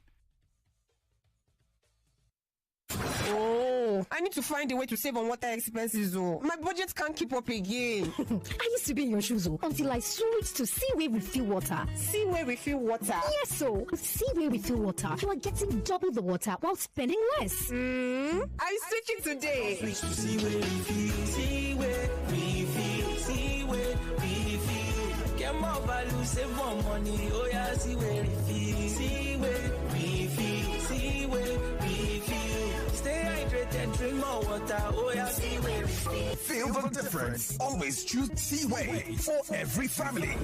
oh. I need to find a way to save on water expenses, oh. My budget can't keep up again. I used to be in your shoes, oh, until I switched to Seaway Refill Water. Seaway Refill Water? Yes, so with Seaway Refill Water, you are getting double the water while spending less. I'm switching today. Switch to Seaway Refill. Seaway Refill. Seaway Refill. Get more value, save more money. Oh yeah, Seaway Refill. Seaway Refill. Seaway Refill. Stay hydrated, drink more water. Oh yeah, Seaway Refill. Feel the difference. Always choose Seaway for every family.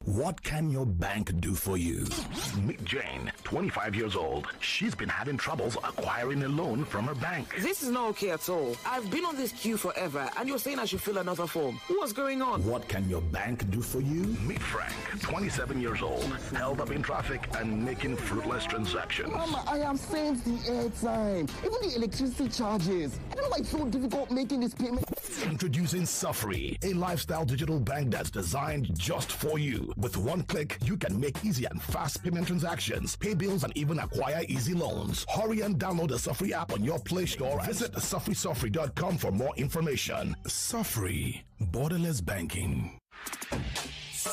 What can your bank do for you? Meet Jane, 25 years old. She's been having troubles acquiring a loan from her bank. This is not okay at all. I've been on this queue forever, and you're saying I should fill another form. What's going on? What can your bank do for you? Meet Frank, 27 years old, held up in traffic and making fruitless transactions. Mama, I am paying the airtime, even the electricity charges. I don't know why it's so difficult making this payment. Introducing Safri, a lifestyle digital bank that's designed just for you. With one click, you can make easy and fast payment transactions, pay bills, and even acquire easy loans. Hurry and download the Safri app on your Play Store. Visit safrisafri.com for more information. Safri, borderless banking.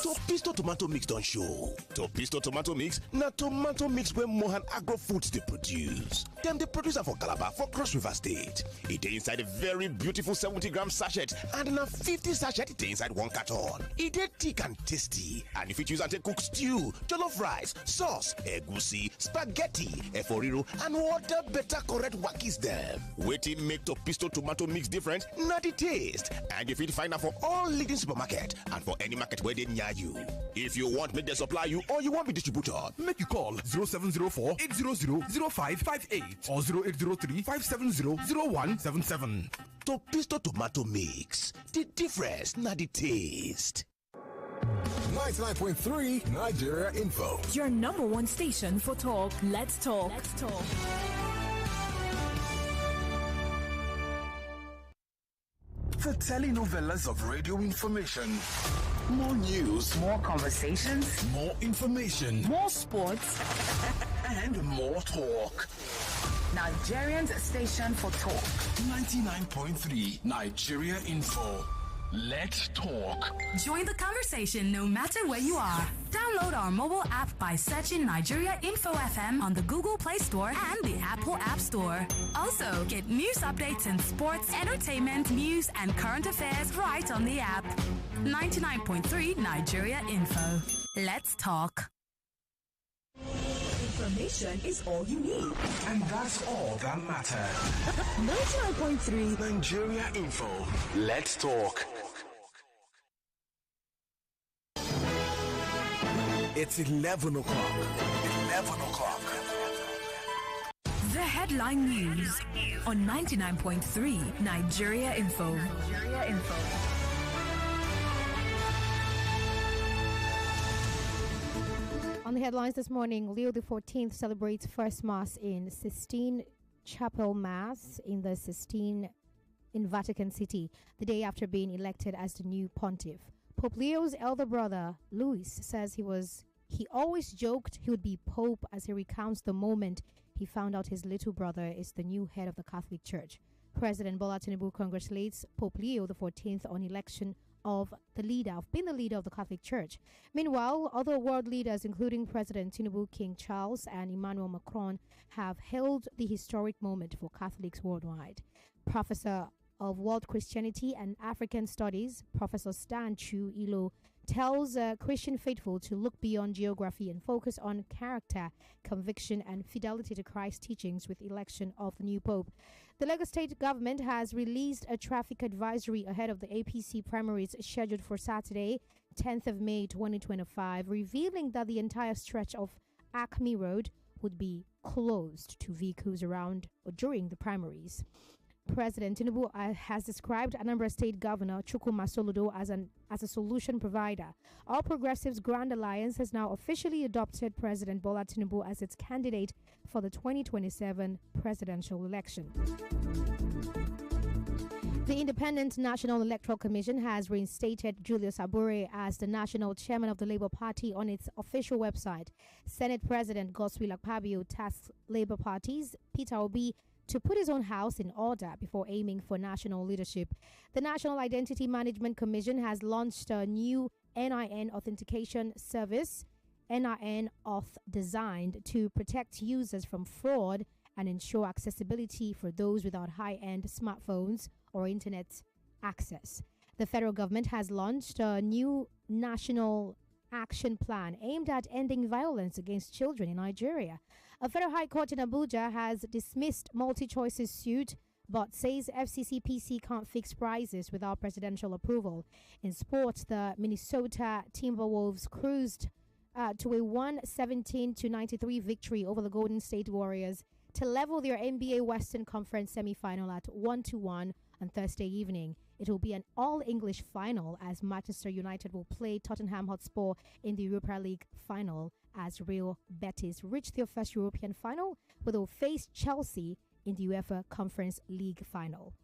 Topisto tomato mix don show. Topisto tomato mix na tomato mix wey Mohan Agro Foods dey produce. Dem dey produce am for Calabar for Cross River State. E dey inside a very beautiful 70-gram sachet and na 50 sachet dey inside one carton. E dey thick and tasty, and you fit use am take cook stew, jollof rice, sauce, egusi, spaghetti, eforiro, and other better correct wakis dem. Wetin make Topisto tomato mix different na the taste, and you fit find am for all leading supermarket and for any market wey dey near you. If you want make them supply you or you want be distributor, Make you call 0704 800 0558 or 0803 570 0177. Topisto tomato mix. The difference, not the taste. 99.3 Nigeria Info. Your number one station for talk. Let's talk. Let's talk. The telenovelas of radio information. More news. More conversations. More information. More sports. And more talk. Nigerians station for talk. 99.3 Nigeria Info. Let's talk. Join the conversation no matter where you are. Download our mobile app by searching Nigeria Info FM on the Google Play Store and the Apple App Store. Also, get news updates in sports, entertainment, news, and current affairs right on the app. 99.3 Nigeria Info. Let's talk. Information is all you need. And that's all that matters. 99.3 Nigeria Info. Let's talk. It's 11 o'clock. 11 o'clock. The headline news on 99.3 Nigeria Info. Nigeria Info. On the headlines this morning, Leo XIV celebrates first Mass in Sistine Chapel Mass in the Sistine in Vatican City, the day after being elected as the new pontiff. Pope Leo's elder brother, Louis, says he always joked he would be Pope as he recounts the moment he found out his little brother is the new head of the Catholic Church. President Bola Tinubu congratulates Pope Leo XIV on election of being the leader of the Catholic Church. Meanwhile, other world leaders, including President Tinubu, King Charles, and Emmanuel Macron, have hailed the historic moment for Catholics worldwide. Professor of World Christianity and African Studies, Professor Stan Chu Ilo, tells Christian faithful to look beyond geography and focus on character, conviction, and fidelity to Christ's teachings with election of the new Pope. The Lagos State government has released a traffic advisory ahead of the APC primaries scheduled for Saturday, 10th of May 2025, revealing that the entire stretch of Acme Road would be closed to vehicles around or during the primaries. President Tinubu has described Anambra State Governor Chukwuma Soludo as a solution provider. All Progressives Grand Alliance has now officially adopted President Bola Tinubu as its candidate for the 2027 presidential election. The Independent National Electoral Commission has reinstated Julius Abure as the national chairman of the Labour Party on its official website. Senate President Godswill Akpabio tasks Labour parties Peter Obi, to put his own house in order before aiming for national leadership. The National Identity Management Commission has launched a new NIN authentication service, NIN Auth, designed to protect users from fraud and ensure accessibility for those without high-end smartphones or internet access. The federal government has launched a new national action plan aimed at ending violence against children in Nigeria. A federal high court in Abuja has dismissed MultiChoice's suit but says FCCPC can't fix prices without presidential approval. In sports, the Minnesota Timberwolves cruised to a 117-93 victory over the Golden State Warriors to level their NBA Western Conference semifinal at 1-1 on Thursday evening. It will be an all-English final as Manchester United will play Tottenham Hotspur in the Europa League final as Real Betis reach their first European final, where they'll face Chelsea in the UEFA Conference League final.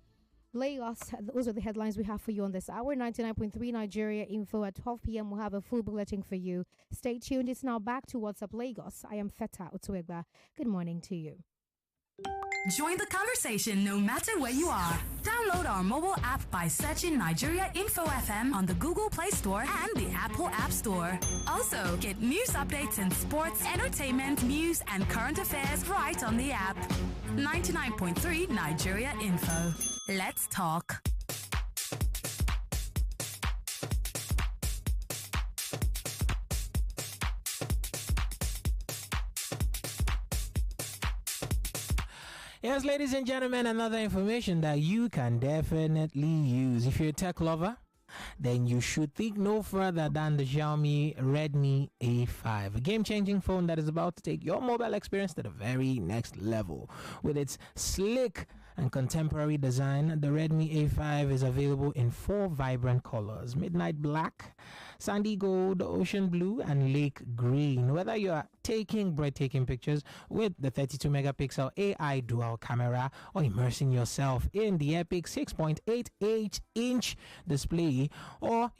Lagos, those are the headlines we have for you on this hour. 99.3 Nigeria Info at 12 p.m. We'll have a full bulletin for you. Stay tuned. It's now back to What's Up Lagos. I am Feta Otuegba. Good morning to you. Join the conversation no matter where you are. Download our mobile app by searching Nigeria Info FM on the Google Play Store and the Apple App Store. Also, get news updates in sports, entertainment, news, and current affairs right on the app. 99.3 Nigeria Info. Let's talk. Yes, ladies and gentlemen, another information that you can definitely use. If you're a tech lover, then you should think no further than the Xiaomi Redmi A5, a game-changing phone that is about to take your mobile experience to the very next level. With its slick and contemporary design, the Redmi A5 is available in 4 vibrant colors: midnight black, sandy gold, ocean blue, and lake green. Whether you are taking breathtaking pictures with the 32 megapixel AI dual camera or immersing yourself in the epic 6.88-inch display, or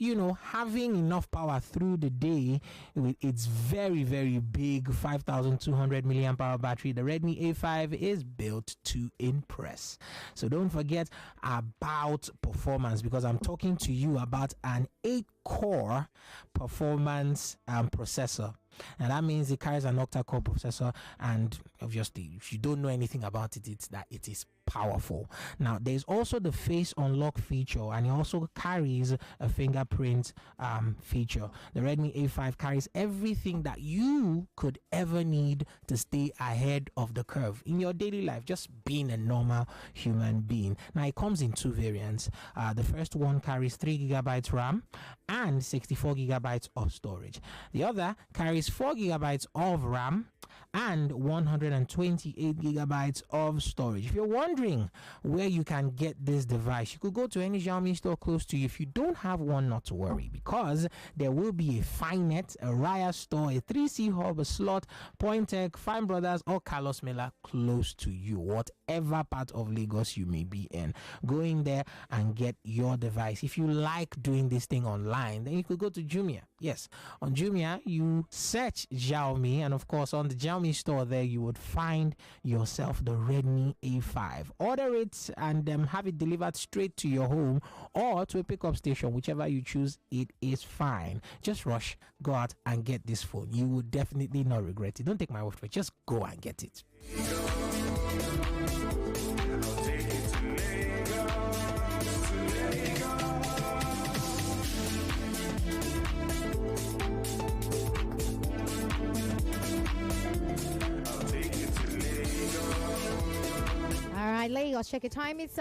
having enough power through the day with its very, very big 5200 milliamp hour battery, the Redmi A5 is built to impress. So don't forget about performance, because I'm talking to you about an 8-core performance processor. And that means it carries an octa-core processor, and obviously if you don't know anything about it, it's that it is powerful. Now there's also the face unlock feature, and it also carries a fingerprint feature. The Redmi A5 carries everything that you could ever need to stay ahead of the curve in your daily life, just being a normal human being. Now it comes in 2 variants. The first one carries 3GB RAM and 64GB of storage. The other carries 4GB of RAM and 128GB of storage. If you're wondering where you can get this device, you could go to any Xiaomi store close to you. If you don't have one, not to worry, because there will be a Finet, a Raya store, a 3C Hub, a Slot, Pointech, Fine Brothers, or Carlos Miller close to you, whatever part of Lagos you may be in. Go in there and get your device. If you like doing this thing online, then you could go to Jumia. Yes, on Jumia, you search Xiaomi, and of course on the Xiaomi store there you would find yourself the Redmi A5. Order it and have it delivered straight to your home or to a pickup station, whichever you choose. It is fine. Just rush, go out and get this phone. You will definitely not regret it. Don't take my word for it. Just go and get it. All right, Lagos, check your time. It's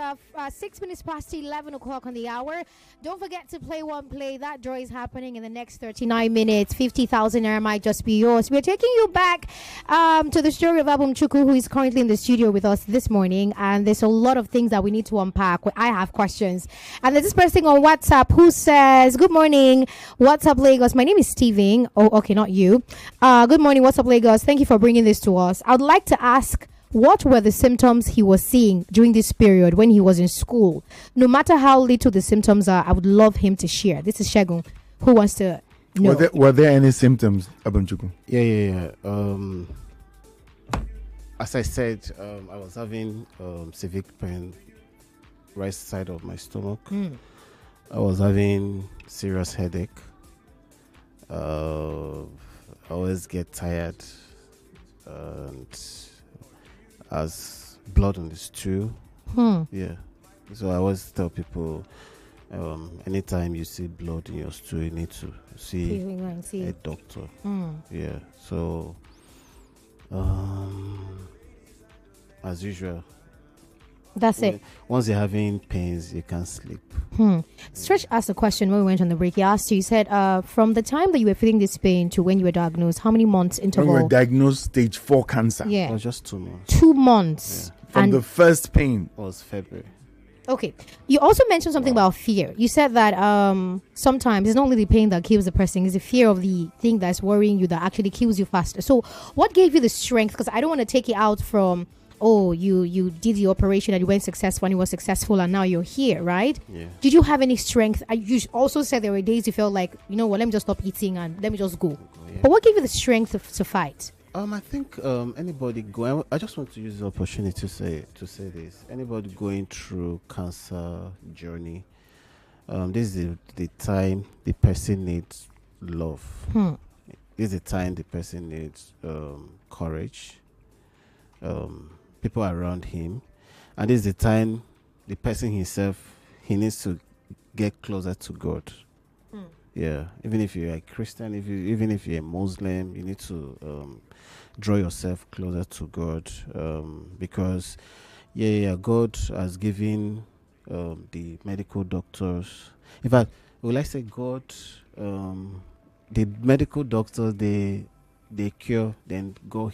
6 minutes past 11 o'clock on the hour. Don't forget to play one play. That draw is happening in the next 39 minutes. 50,000 naira might just be yours. We're taking you back to the story of Abum Chuku, who is currently in the studio with us this morning. And there's a lot of things that we need to unpack. I have questions. And there's this person on WhatsApp who says, good morning. What's up, Lagos? My name is Steven. Oh, okay, not you. Good morning. What's up, Lagos? Thank you for bringing this to us. I would like to ask, what were the symptoms he was seeing during this period when he was in school? No matter how little the symptoms are, I would love him to share. This is Shegun, who wants to know. Were there any symptoms, Abumchuku? Yeah. as I said, I was having civic pain right side of my stomach. I was having serious headache. I always get tired, and as blood on the stool. Yeah. So I always tell people, anytime you see blood in your stool, you need to see a doctor. Yeah. So, as usual. That's it. Once you're having pains, you can't sleep. Stretch asked a question when we went on the break. He asked you, he said, from the time that you were feeling this pain to when you were diagnosed, how many months interval? When we were diagnosed stage 4 cancer. Yeah. It was just 2 months. 2 months. Yeah. From the first pain. Was February. Okay. You also mentioned something about fear. You said that sometimes it's not only the pain that kills the person, it's the fear of the thing that's worrying you that actually kills you faster. So what gave you the strength? Because I don't want to take it out from, you did the operation and you went successful and you were successful and now you're here, right? Yeah. Did you have any strength? You also said there were days you felt like, you know what, let me just stop eating and let me just go. Yeah. But what gave you the strength to fight? I think anybody going. I just want to use the opportunity to say this. Anybody going through cancer journey, this is the time the person needs love. This is the time the person needs courage. People around him, and this is the time the person himself he needs to get closer to God. Yeah, even if you're a Christian, even if you're a Muslim, you need to draw yourself closer to God, because God has given the medical doctors. In fact, will I say God? The medical doctors they cure, then God